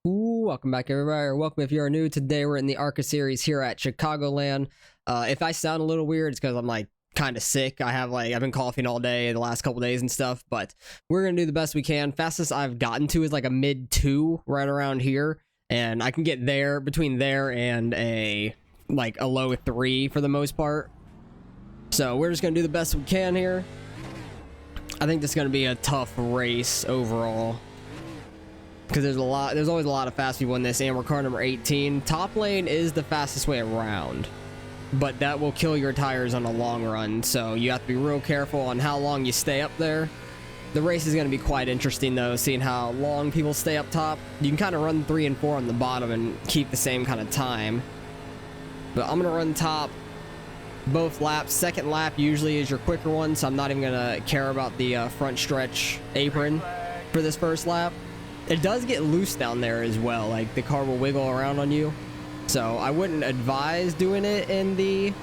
Ooh, welcome back everybody, or welcome if you are new. Today we're in the Arca series here at Chicagoland. If I sound a little weird, it's because I'm like kind of sick. I've been coughing all day the last couple days and stuff, but we're gonna do the best we can. Fastest I've gotten to is like a mid 2 right around here, and I can get there between there and a low 3 for the most part. So we're just gonna do the best we can here. I think this is gonna be a tough race overall, because there's always a lot of fast people in this, and we're car number 18. Top lane is the fastest way around, but that will kill your tires on a long run, so you have to be real careful on how long you stay up there. The race is going to be quite interesting though, seeing how long people stay up top. You can kind of run 3 and 4 on the bottom and keep the same kind of time, but I'm going to run top both laps. Second lap usually is your quicker one, so I'm not even going to care about the front stretch apron for this first lap. It does get loose down there as well, like the car will wiggle around on you, so I wouldn't advise doing it in the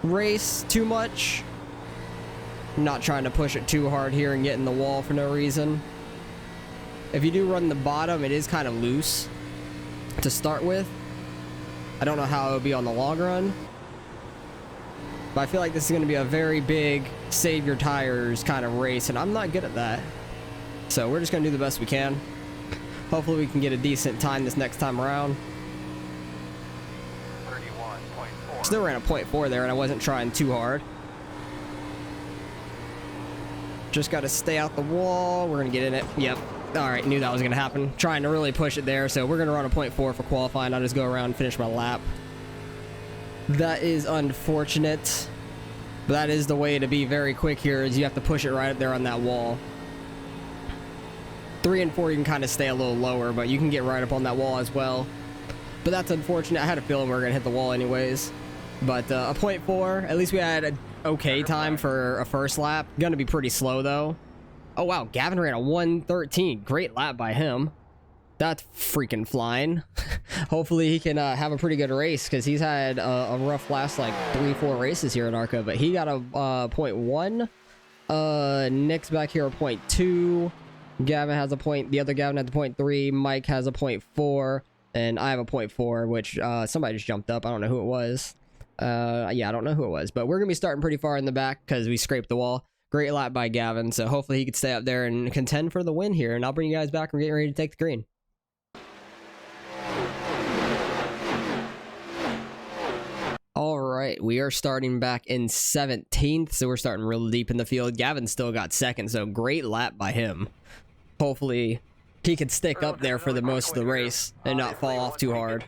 race too much. I'm not trying to push it too hard here and get in the wall for no reason. If you do run the bottom, it is kind of loose to start with. I don't know how it'll be on the long run, but I feel like this is going to be a very big save your tires kind of race, and I'm not good at that, so we're just going to do the best we can. Hopefully we can get a decent time this next time around. 31.4. Still ran a 0.4 there, and I wasn't trying too hard. Just got to stay out the wall. We're going to get in it. Yep. All right, knew that was going to happen. Trying to really push it there, so we're going to run a 0.4 for qualifying. I'll just go around and finish my lap. That is unfortunate, but that is the way to be very quick here, is you have to push it right up there on that wall. 3 and 4 you can kind of stay a little lower, but you can get right up on that wall as well. But that's unfortunate. I had a feeling we were going to hit the wall anyways. But a 0.4, at least we had an okay time for a first lap. Going to be pretty slow though. Oh wow, Gavin ran a 1:13. Great lap by him. That's freaking flying. Hopefully he can have a pretty good race, because he's had a rough last like 3-4 races here at Arca. But he got a 0.1. Nick's back here a 0.2. Gavin has a point. The other Gavin has a 0.3. Mike has a 0.4, and I have a 0.4, which somebody just jumped up. I don't know who it was. Yeah, I don't know who it was, but we're gonna be starting pretty far in the back because we scraped the wall. Great lap by Gavin, so hopefully he could stay up there and contend for the win here. And I'll bring you guys back. We're getting ready to take the green. All right, we are starting back in 17th, so we're starting real deep in the field. Gavin still got second, so great lap by him. Hopefully he could stick up there for the most of the race and not fall off too hard.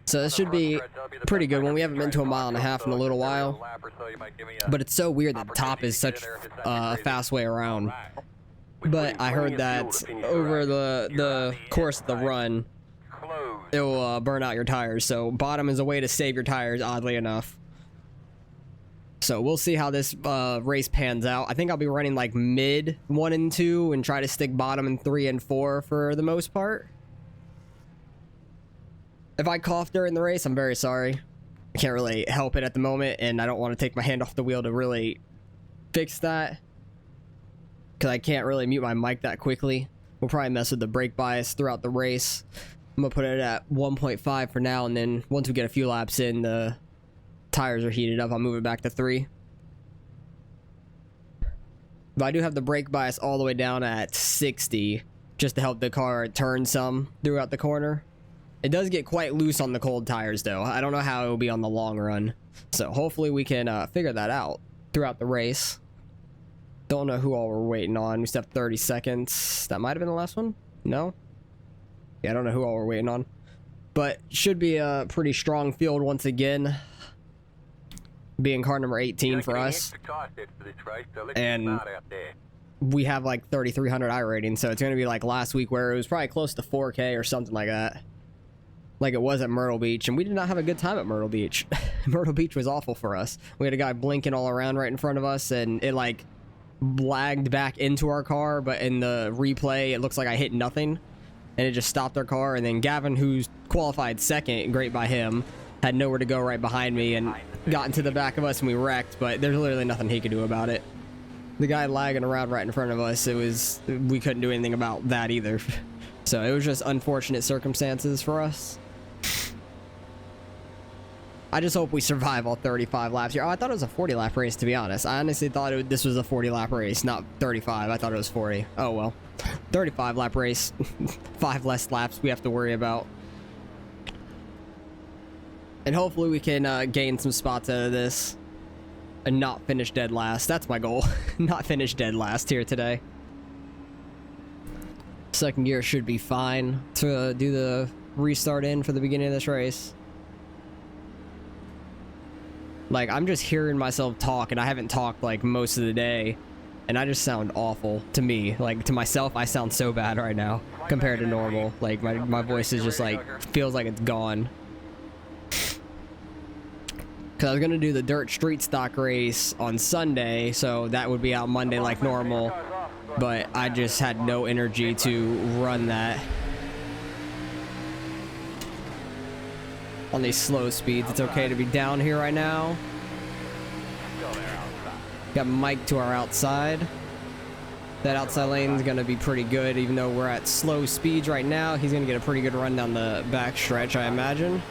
So this should be a pretty good one. We haven't been to a mile and a half in a little while, but it's so weird that the top is such a fast way around. But I heard that over the course of the run, it will burn out your tires, so bottom is a way to save your tires, oddly enough. So we'll see how this race pans out. I think I'll be running like mid 1 and 2 and try to stick bottom in 3 and 4 for the most part. If I cough during the race, I'm very sorry. I can't really help it at the moment, and I don't want to take my hand off the wheel to really fix that, because I can't really mute my mic that quickly. We'll probably mess with the brake bias throughout the race. I'm gonna put it at 1.5 for now, and then once we get a few laps in, the tires are heated up, I'll move it back to 3. But I do have the brake bias all the way down at 60, just to help the car turn some throughout the corner. It does get quite loose on the cold tires though. I don't know how it will be on the long run, so hopefully we can figure that out throughout the race. Don't know who all we're waiting on. We still have 30 seconds. That might have been the last one. No, yeah, I don't know who all we're waiting on, but should be a pretty strong field once again, being car number 18 for us. And we have like 3,300 iRating, so it's going to be like last week where it was probably close to 4K or something like that, like it was at Myrtle Beach. And we did not have a good time at Myrtle Beach. Myrtle Beach was awful for us. We had a guy blinking all around right in front of us, and it like lagged back into our car, but in the replay it looks like I hit nothing, and it just stopped our car. And then Gavin, who's qualified second, great by him, had nowhere to go right behind me and got into the back of us, and we wrecked, but there's literally nothing he could do about it. The guy lagging around right in front of us, we couldn't do anything about that either. So it was just unfortunate circumstances for us. I just hope we survive all 35 laps here. Oh, I thought it was a 40 lap race, to be honest. I honestly thought this was a 40 lap race, not 35. I thought it was 40. Oh well. 35 lap race. 5 less laps we have to worry about. And hopefully we can gain some spots out of this and not finish dead last. That's my goal. Not finish dead last here today. Second gear should be fine to do the restart in for the beginning of this race. Like, I'm just hearing myself talk, and I haven't talked, like, most of the day. And I just sound awful to me. Like, to myself, I sound so bad right now compared to normal. Like, my voice is just, like, feels like it's gone. Because I was going to do the dirt street stock race on Sunday, so that would be out Monday like normal. But I just had no energy to run that. On these slow speeds, it's okay to be down here right now. Got Mike to our outside. That outside lane is going to be pretty good, even though we're at slow speeds right now. He's going to get a pretty good run down the back stretch, I imagine.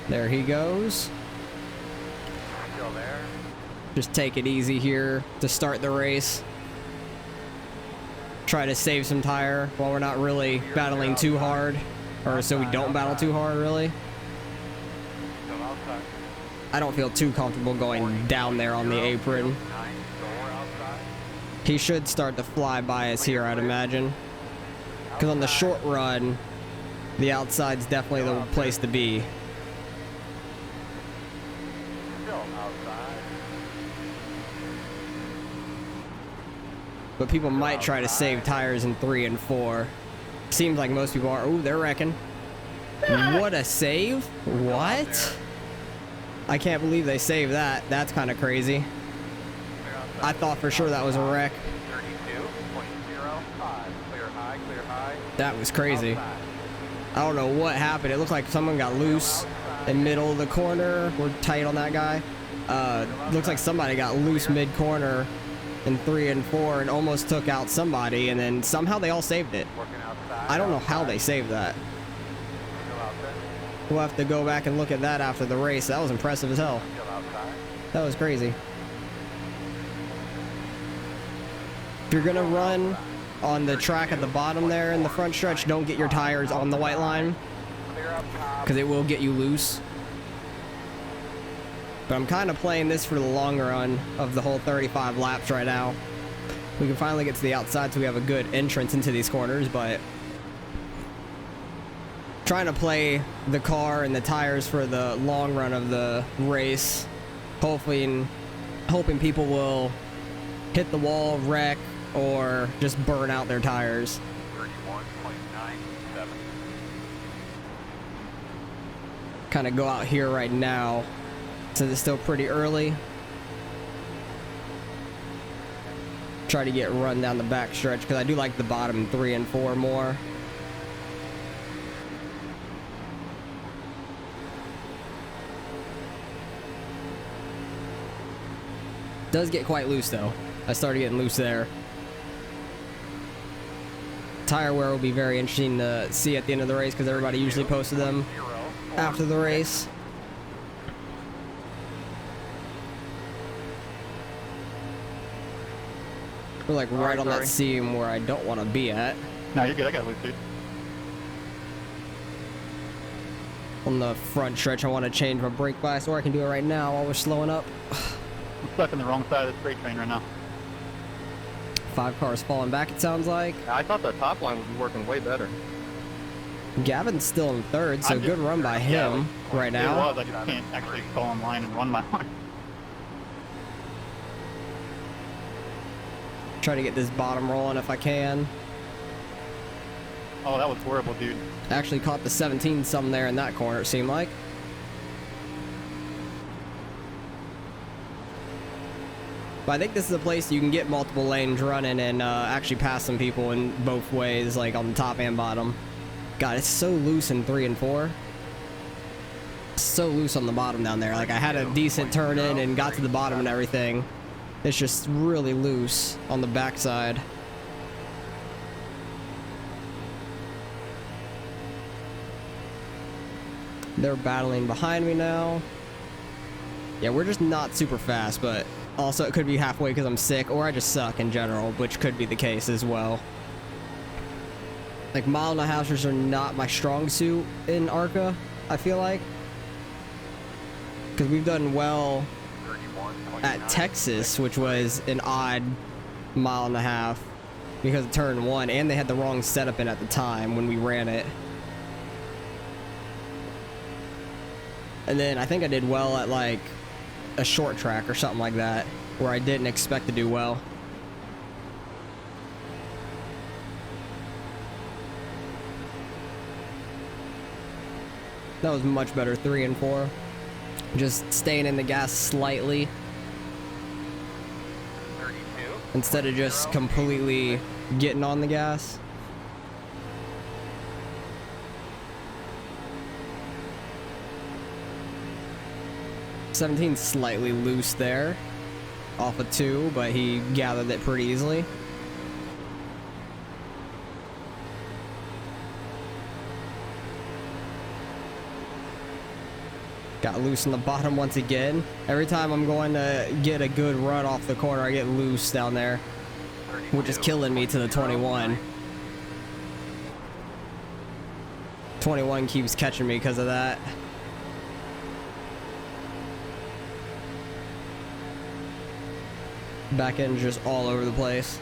There he goes. Still there. Just take it easy here to start the race. Try to save some tire while we're not really battling too hard. Or so we don't battle too hard, really. I don't feel too comfortable going down there on the apron. He should start to fly by us here, I'd imagine. Because on the short run, the outside's definitely the place to be. But people might try to save tires in 3 and 4. Seems like most people are. Ooh, they're wrecking. What a save. What? I can't believe they saved that. That's kind of crazy. I thought for sure that was a wreck. That was crazy. I don't know what happened. It looked like someone got loose in middle of the corner. We're tight on that guy. Looks like somebody got loose mid-corner in 3 and 4 and almost took out somebody, and then somehow they all saved it. I don't know how they saved that. We'll have to go back and look at that after the race. That was impressive as hell. That was crazy. If you're gonna run on the track at the bottom there in the front stretch, don't get your tires on the white line, because it will get you loose. But I'm kind of playing this for the long run of the whole 35 laps right now. We can finally get to the outside so we have a good entrance into these corners, but trying to play the car and the tires for the long run of the race, hoping people will hit the wall, wreck, or just burn out their tires. 31.97. Kind of go out here right now since it's still pretty early. Try to get run down the back stretch because I do like the bottom 3 and 4 more. Does get quite loose though. I started getting loose there. Tire wear will be very interesting to see at the end of the race because everybody usually posted them after the race. We're like right on that seam where I don't want to be at. No, you're good. I got loose, dude. On the front stretch, I want to change my brake bias, or I can do it right now while we're slowing up. I'm stuck on the wrong side of this freight train right now. 5 cars falling back, it sounds like. I thought the top line would be working way better. Gavin's still in 3rd, so good run by him right now. It was, I just can't actually fall in line and run my line. Try to get this bottom rolling if I can. Oh, that was horrible, dude. Actually caught the 17 some there in that corner, it seemed like. But I think this is a place you can get multiple lanes running and actually pass some people in both ways, like on the top and bottom. God, it's so loose in 3 and 4. So loose on the bottom down there. Like I had a decent turn in and got to the bottom and everything. It's just really loose on the backside. They're battling behind me now. Yeah, we're just not super fast, but also it could be halfway because I'm sick, or I just suck in general, which could be the case as well. Like, mile and a halfers are not my strong suit in Arca, I feel like. Because we've done well at Texas, which was an odd mile and a half because of turn 1, and they had the wrong setup in at the time when we ran it. And then I think I did well at like a short track or something like that, where I didn't expect to do well. That was much better, 3 and 4. Just staying in the gas slightly 32. instead of just completely getting on the gas. '17 slightly loose there, off of 2, but he gathered it pretty easily. Got loose in the bottom once again. Every time I'm going to get a good run off the corner, I get loose down there, which is killing me to the 21. 21 keeps catching me because of that. Back end just all over the place.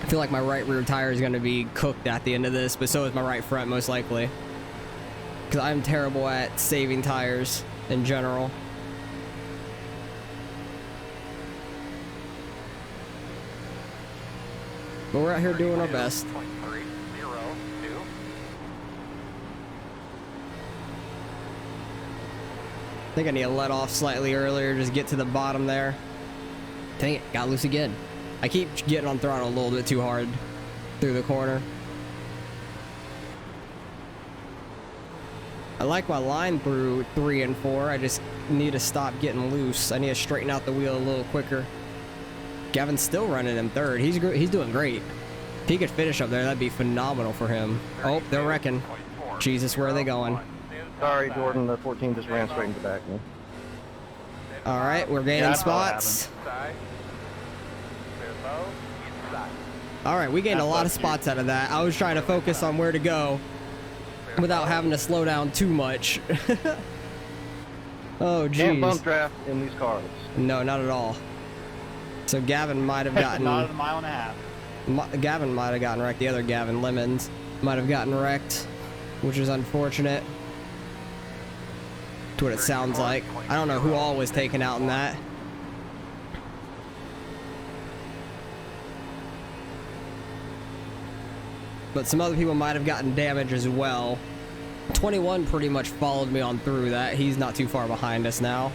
I feel like my right rear tire is going to be cooked at the end of this, but so is my right front most likely. Because I'm terrible at saving tires in general. But we're out here doing our best. 0.302. I think I need to let off slightly earlier, just get to the bottom there. Dang it, got loose again. I keep getting on throttle a little bit too hard through the corner. I like my line through 3 and 4. I just need to stop getting loose. I need to straighten out the wheel a little quicker. Gavin's still running in 3rd. He's doing great. If he could finish up there, that'd be phenomenal for him. Oh, they're wrecking. Jesus, where are they going? Sorry, Jordan, the 14 just ran straight into the back of me. All right, we're gaining that's what spots. Inside. Clear low. Inside. All right, we gained a lot of spots out of that. I was trying to focus on where to go without having to slow down too much. Oh, Can't bump jeez. draft in these cars. No, not at all. So Gavin might have gotten... Not at a mile and a half. Gavin might have gotten wrecked. The other Gavin, Lemons, might have gotten wrecked, which is unfortunate. That's what it sounds like. I don't know who all was taken out in that. But some other people might have gotten damage as well. 21 pretty much followed me on through that. He's not too far behind us now.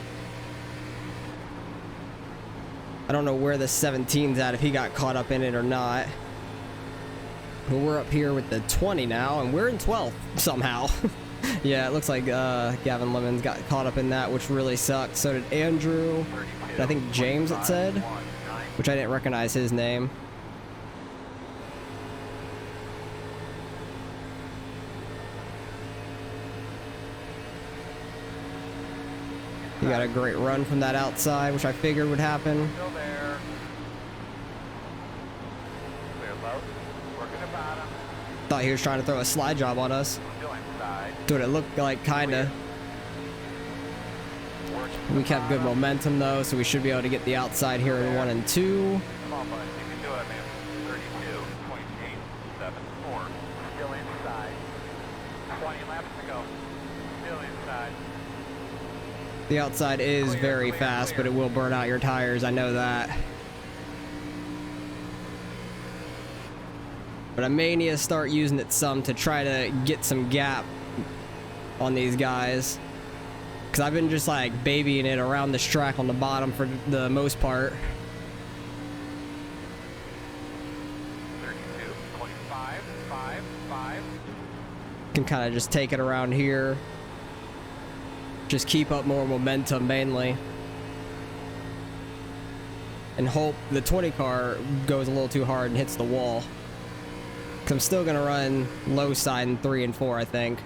I don't know where the 17's at, if he got caught up in it or not. But we're up here with the 20 now, and we're in 12th somehow. Yeah, it looks like Gavin Lemons got caught up in that, which really sucked. So did Andrew. And I think James, it said, which I didn't recognize his name. He got a great run from that outside, which I figured would happen. Still there. Clear low. Working the bottom. Thought he was trying to throw a slide job on us. Still inside. Dude, it looked like kinda. We kept good momentum though, so we should be able to get the outside here in 1 and 2. Come on, bud. You can do it, man. 32.874. Still inside. 20 laps to go. Still inside. The outside is very fast, but it will burn out your tires. I know that. But I may need to start using it some to try to get some gap on these guys. Because I've been just like babying it around this track on the bottom for the most part. 32.555. Can kind of just take it around here. Just keep up more momentum mainly. And hope the 20 car goes a little too hard and hits the wall. Because I'm still going to run low side in 3 and 4, I think.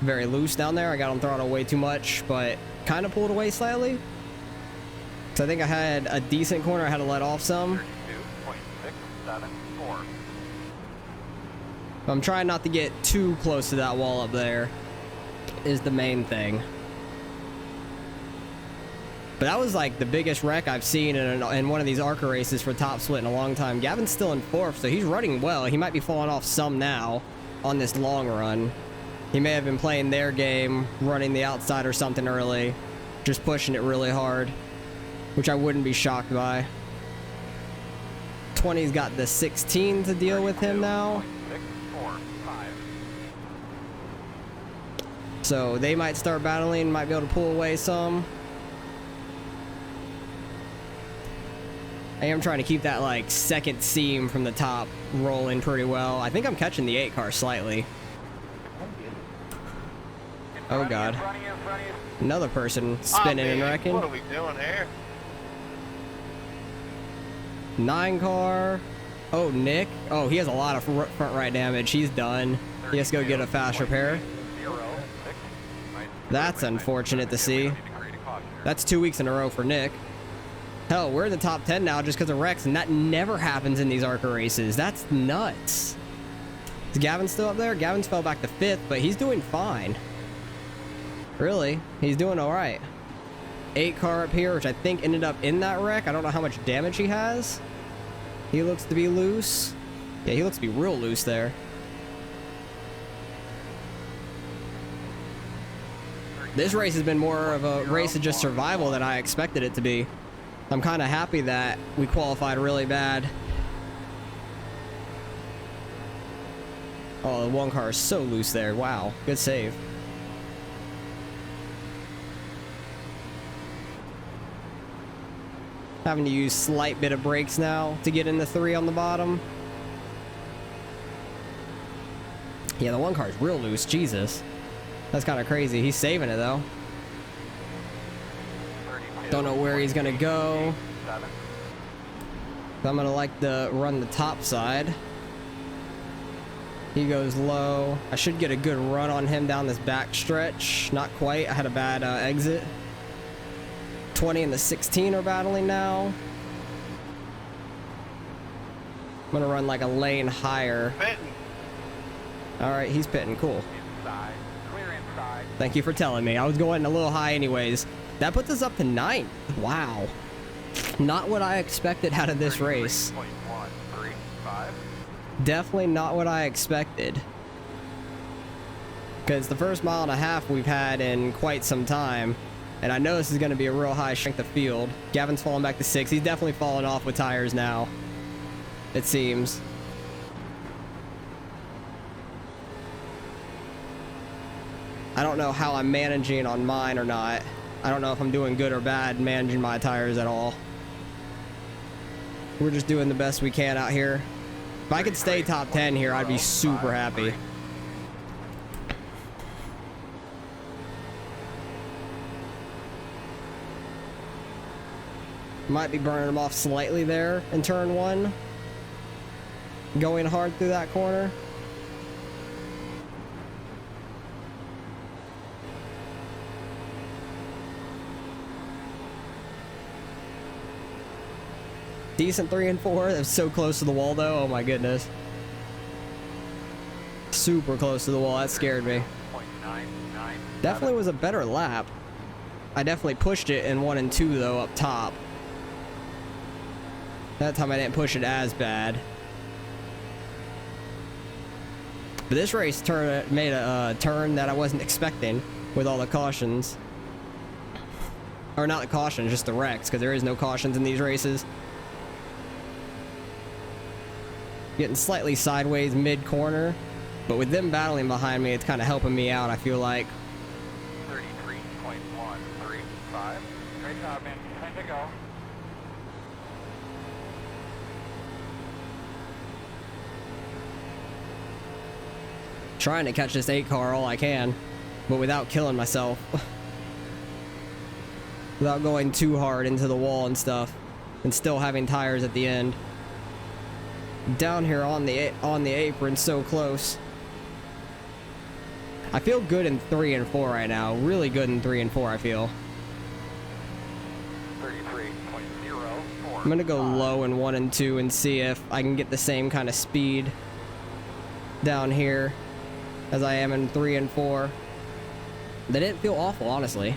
very loose down there. I got on throttle way too much, but kind of pulled away slightly. So I think I had a decent corner. I had to let off some. 32.674. I'm trying not to get too close to that wall up there is the main thing. But that was like the biggest wreck I've seen in one of these ARCA races for top split in a long time. Gavin's still in 4th, so he's running well. He might be falling off some now on this long run. He may have been playing their game, running the outside or something early, just pushing it really hard, which I wouldn't be shocked by. 20's got the 16 to deal with him now. 645. So they might start battling, might be able to pull away some. I am trying to keep that like second seam from the top rolling pretty well. I think I'm catching the 8 car slightly. Oh god. Another person spinning and wrecking. What are we doing here? 9 car. Oh, Nick. Oh, he has a lot of front right damage. He's done. He has to go get a fast repair. That's unfortunate to see. That's 2 weeks in a row for Nick. Hell, we're in the top 10 now just because of wrecks, and that never happens in these ARCA races. That's nuts. Is Gavin still up there? Gavin's fell back to 5th, but he's doing fine. Really, he's doing all right. 8 car up here, which I think ended up in that wreck. I don't know how much damage he has. He looks to be loose. Yeah, he looks to be real loose there. This race has been more of a race of just survival than I expected it to be. I'm kind of happy that we qualified really bad. Oh, the 1 car is so loose there. Wow, good save. Having to use slight bit of brakes now to get into 3 on the bottom. Yeah, the 1 car is real loose. Jesus. That's kind of crazy. He's saving it, though. Don't know where he's going to go. I'm going to like to run the top side. He goes low. I should get a good run on him down this back stretch. Not quite. I had a bad exit. 20 and the 16 are battling now. I'm going to run like a lane higher. Alright, he's pitting. Cool. Thank you for telling me. I was going a little high anyways. That puts us up to 9th. Wow. Not what I expected out of this race. Definitely not what I expected. Because the first mile and a half we've had in quite some time. And I know this is going to be a real high strength of field. Gavin's falling back to 6. He's definitely falling off with tires now. It seems. I don't know how I'm managing on mine or not. I don't know if I'm doing good or bad managing my tires at all. We're just doing the best we can out here. If I could stay top 10 here, I'd be super happy. Might be burning them off slightly there in turn 1. Going hard through that corner. Decent 3 and 4. That's so close to the wall though. Oh my goodness. Super close to the wall. That scared me. Definitely was a better lap. I definitely pushed it in 1 and 2 though up top. That time I didn't push it as bad. But this race made a turn that I wasn't expecting with all the cautions. Or not the cautions, just the wrecks, because there is no cautions in these races. Getting slightly sideways mid-corner, but with them battling behind me, it's kind of helping me out, I feel like. 33.135. Great job, man. Time to go. Trying to catch this 8 car all I can, but without killing myself. Without going too hard into the wall and stuff, and still having tires at the end. Down here on the apron, so close. I feel good in 3 and 4 right now. Really good in 3 and 4, I feel. 33.04. I'm gonna go low in 1 and 2 and see if I can get the same kind of speed down here as I am in 3 and 4. They didn't feel awful, honestly.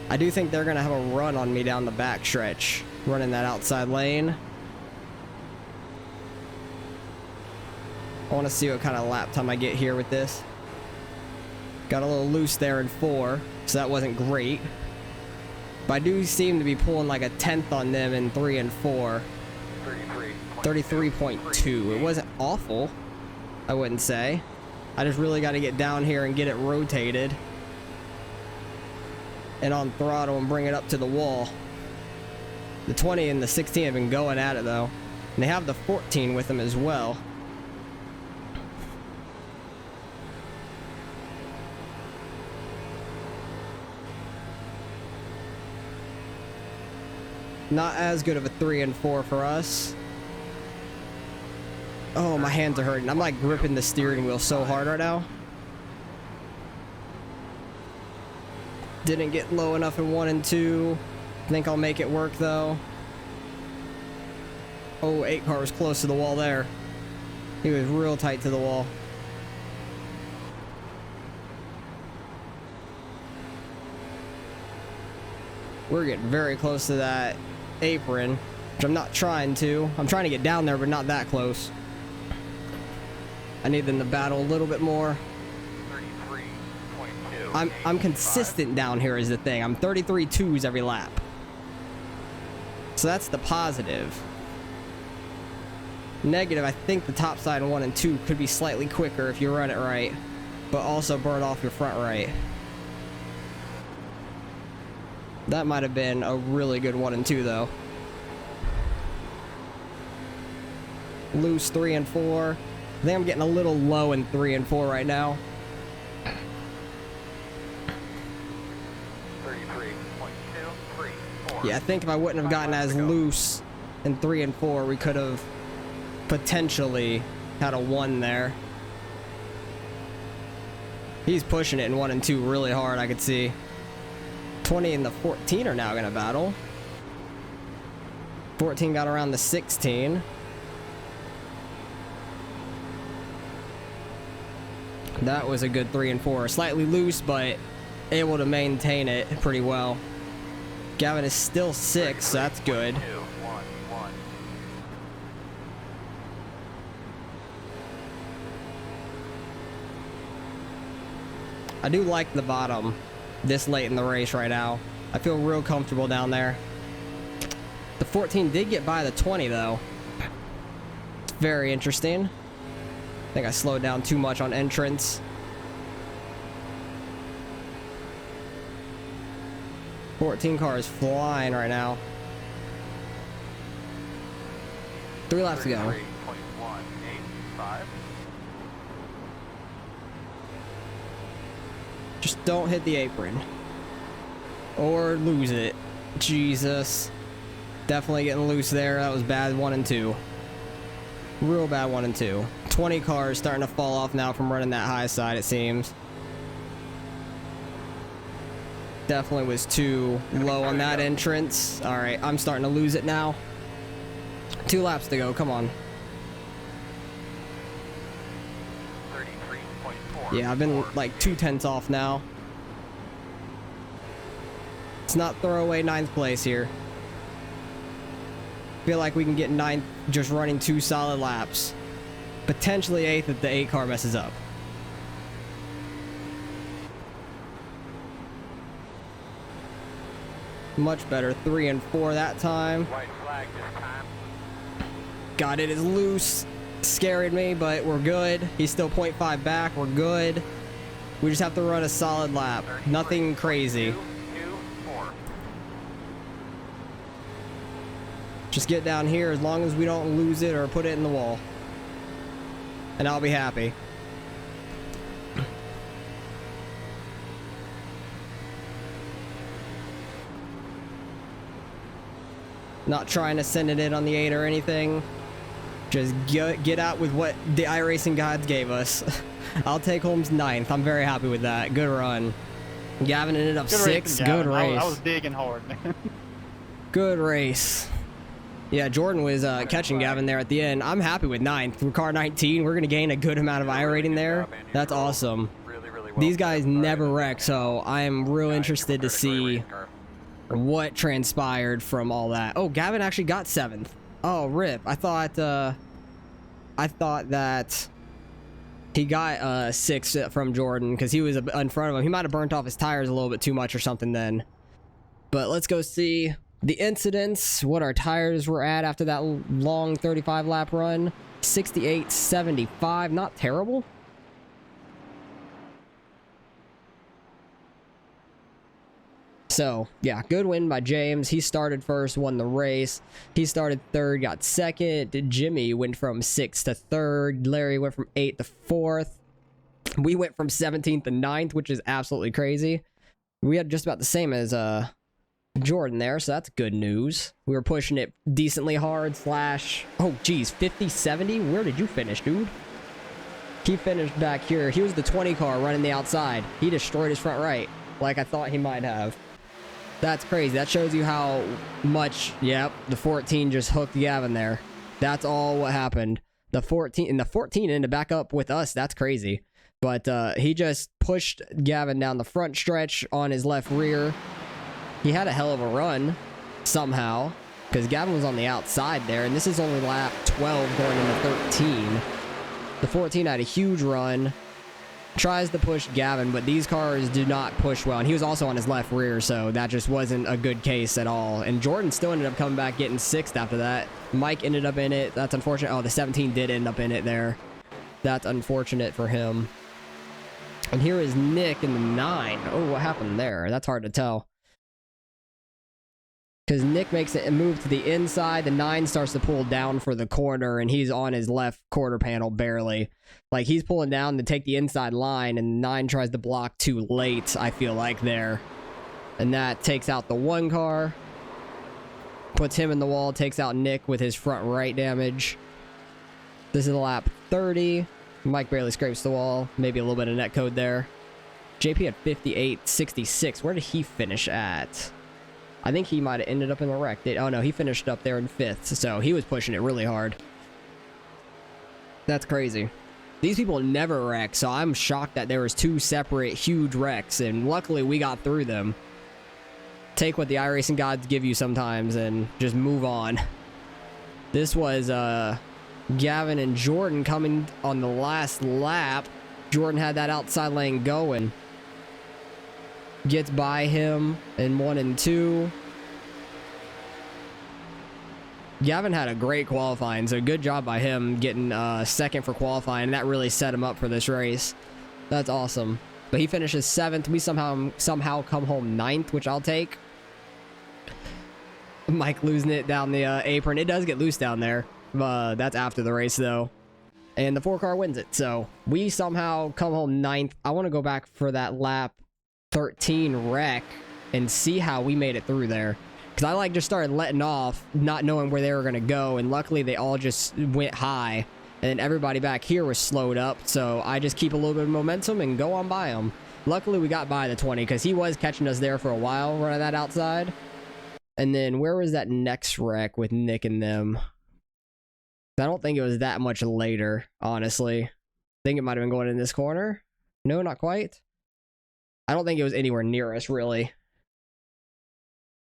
I do think they're gonna have a run on me down the back stretch, running that outside lane. I want to see what kind of lap time I get here with this. Got a little loose there in 4, so that wasn't great. But I do seem to be pulling like a 10th on them in 3 and 4. 33.2. It wasn't awful, I wouldn't say. I just really got to get down here and get it rotated and on throttle and bring it up to the wall. The 20 and the 16 have been going at it though. And they have the 14 with them as well. Not as good of a 3 and 4 for us. Oh, my hands are hurting. I'm like gripping the steering wheel so hard right now. Didn't get low enough in 1 and 2. Think I'll make it work though. Oh, 8 car was close to the wall there. He was real tight to the wall. We're getting very close to that apron, which I'm not trying to. I'm trying to get down there, but not that close. I need them to battle a little bit more. 33.2. I'm consistent down here is the thing. I'm 33.2s every lap. So that's the positive. Negative, I think the top side in 1 and 2 could be slightly quicker if you run it right, but also burn off your front right. That might have been a really good 1 and 2 though. Loose 3 and 4. I think I'm getting a little low in 3 and 4 right now. 33.234. Yeah, I think if I wouldn't have gotten as loose in 3 and 4, we could have potentially had a 1 there. He's pushing it in 1 and 2 really hard, I could see. 20 and the 14 are now going to battle. 14 got around the 16. That was a good 3 and 4. Slightly loose, but able to maintain it pretty well. Gavin is still 6, so that's good. 1-1. I do like the bottom this late in the race right now. I feel real comfortable down there. The 14 did get by the 20 though. It's very interesting. I think I slowed down too much on entrance. 14 car is flying right now. 3 laps to go. 33.185. Just don't hit the apron. Or lose it. Jesus. Definitely getting loose there. That was bad 1 and 2. Real bad 1 and 2. 20 cars starting to fall off now from running that high side, it seems. Definitely was too low on that entrance. Alright, I'm starting to lose it now. 2 laps to go. Come on. 33.4. Yeah, I've been like 2 tenths off now. Let's not throw away 9th place here. Feel like we can get 9th just running 2 solid laps. Potentially 8th if the 8 car messes up. Much better. 3 and 4 that time. White flag this time. God, it is loose. Scared me, but we're good. He's still 0.5 back. We're good. We just have to run a solid lap. Nothing crazy. 2-4. Just get down here as long as we don't lose it or put it in the wall. And I'll be happy. Not trying to send it in on the 8 or anything. Just get out with what the iRacing gods gave us. I'll take Holmes 9th. I'm very happy with that. Good run. Gavin ended up Good 6th. racing, Good Gavin. race. I was digging hard, man. Good race. Yeah, Jordan was catching Gavin there at the end. I'm happy with 9th. We're car 19. We're going to gain a good amount of I rating there. That's awesome. Really, really well. These guys never wreck, so I am real interested to see what transpired from all that. Oh, Gavin actually got 7th. Oh, rip. I thought that he got 6th from Jordan because he was in front of him. He might have burnt off his tires a little bit too much or something then. But let's go see the incidents, what our tires were at after that long 35 lap run. 68.75, not terrible. So, yeah, good win by James. He started first, won the race. He started third, got second. Jimmy went from 6th to 3rd. Larry went from 8th to 4th. We went from 17th to 9th, which is absolutely crazy. We had just about the same as Jordan there, so that's good news. We were pushing it decently hard slash... Oh, geez, 50, 70? Where did you finish, dude? He finished back here. He was the 20 car running the outside. He destroyed his front right, like I thought he might have. That's crazy. That shows you how much... Yep, the 14 just hooked Gavin there. That's all what happened. The 14 ended back up with us. That's crazy. But he just pushed Gavin down the front stretch on his left rear. He had a hell of a run somehow because Gavin was on the outside there, and this is only lap 12 going into 13. The 14 had a huge run. Tries to push Gavin, but these cars do not push well, and he was also on his left rear, so that just wasn't a good case at all. And Jordan still ended up coming back getting 6th after that. Mike ended up in it. That's unfortunate. Oh, the 17 did end up in it there. That's unfortunate for him. And here is Nick in the 9. Oh, what happened there? That's hard to tell. Because Nick makes it a move to the inside. The 9 starts to pull down for the corner, and he's on his left quarter panel barely. Like, he's pulling down to take the inside line, and 9 tries to block too late, I feel like, there. And that takes out the 1 car. Puts him in the wall, takes out Nick with his front right damage. This is lap 30. Mike barely scrapes the wall. Maybe a little bit of net code there. JP had 58.66. Where did he finish at? I think he might have ended up in the wreck. Oh no, he finished up there in 5th, so he was pushing it really hard. That's crazy. These people never wreck, so I'm shocked that there was 2 separate huge wrecks, and luckily we got through them. Take what the iRacing gods give you sometimes and just move on. This was Gavin and Jordan coming on the last lap. Jordan had that outside lane going. Gets by him in 1 and 2. Gavin had a great qualifying, so good job by him getting 2nd for qualifying, and that really set him up for this race. That's awesome. But he finishes 7th. We somehow come home 9th, which I'll take. Mike losing it down the apron. It does get loose down there. That's after the race, though. And the 4 car wins it, so we somehow come home 9th. I want to go back for that lap 13 wreck and see how we made it through there, because I just started letting off, not knowing where they were going to go, and luckily they all just went high, and then everybody back here was slowed up, so I just keep a little bit of momentum and go on by them. Luckily we got by the 20 because he was catching us there for a while running that outside. And then where was that next wreck with Nick and them? I don't think it was that much later, honestly. I think it might have been going in this corner. No, not quite. I don't think it was anywhere near us, really.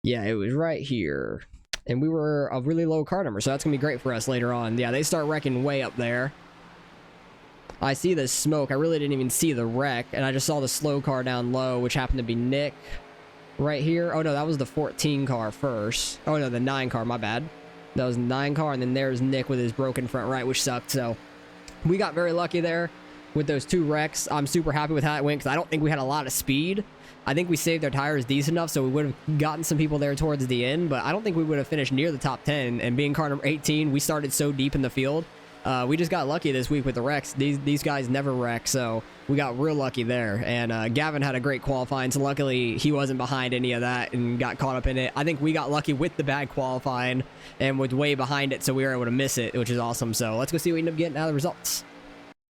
Yeah, it was right here. And we were a really low car number, so that's going to be great for us later on. Yeah, they start wrecking way up there. I see the smoke. I really didn't even see the wreck, and I just saw the slow car down low, which happened to be Nick right here. Oh, no, that was the 14 car first. Oh, no, the 9 car, my bad. That was the 9 car, and then there's Nick with his broken front right, which sucked. So we got very lucky there with those 2 wrecks. I'm super happy with how it went because I don't think we had a lot of speed. I think we saved our tires decent enough so we would have gotten some people there towards the end, but I don't think we would have finished near the top 10. And being car number 18, we started so deep in the field. We just got lucky this week with the wrecks. These guys never wreck, so we got real lucky there. And Gavin had a great qualifying, so luckily he wasn't behind any of that and got caught up in it. I think we got lucky with the bad qualifying and was way behind it, so we were able to miss it, which is awesome. So let's go see what we end up getting out of the results.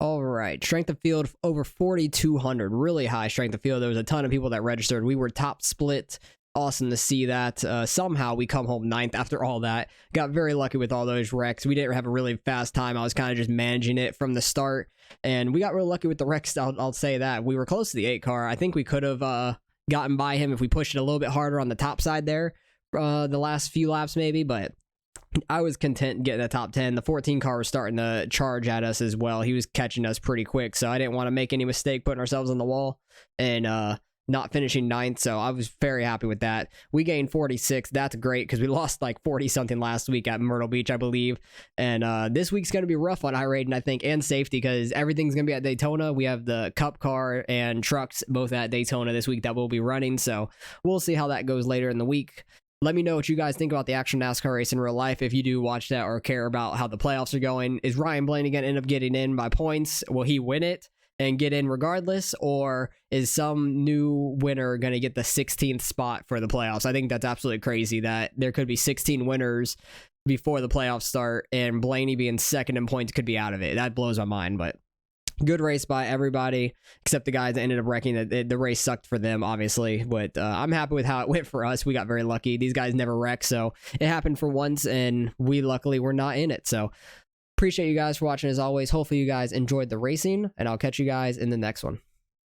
All right, strength of field over 4,200, really high strength of field. There was a ton of people that registered. We were top split. Awesome to see that. Somehow we come home 9th after all that. Got very lucky with all those wrecks. We didn't have a really fast time. I was kind of just managing it from the start, and we got real lucky with the wrecks. I'll say that. We were close to the 8 car. I think we could have gotten by him if we pushed it a little bit harder on the top side there the last few laps maybe, but I was content getting a top 10. The 14 car was starting to charge at us as well. He was catching us pretty quick, so I didn't want to make any mistake putting ourselves on the wall and not finishing 9th, so I was very happy with that. We gained 46. That's great because we lost like 40-something last week at Myrtle Beach, I believe. And this week's going to be rough on iRacing, I think, and safety because everything's going to be at Daytona. We have the Cup car and trucks both at Daytona this week that we'll be running, so we'll see how that goes later in the week. Let me know what you guys think about the actual NASCAR race in real life if you do watch that or care about how the playoffs are going. Is Ryan Blaney going to end up getting in by points? Will he win it and get in regardless? Or is some new winner going to get the 16th spot for the playoffs? I think that's absolutely crazy that there could be 16 winners before the playoffs start and Blaney being second in points could be out of it. That blows my mind, but good race by everybody except the guys that ended up wrecking. The race sucked for them, obviously, but I'm happy with how it went for us. We got very lucky. These guys never wrecked, so it happened for once, and we luckily were not in it. So appreciate you guys for watching as always. Hopefully you guys enjoyed the racing, and I'll catch you guys in the next one.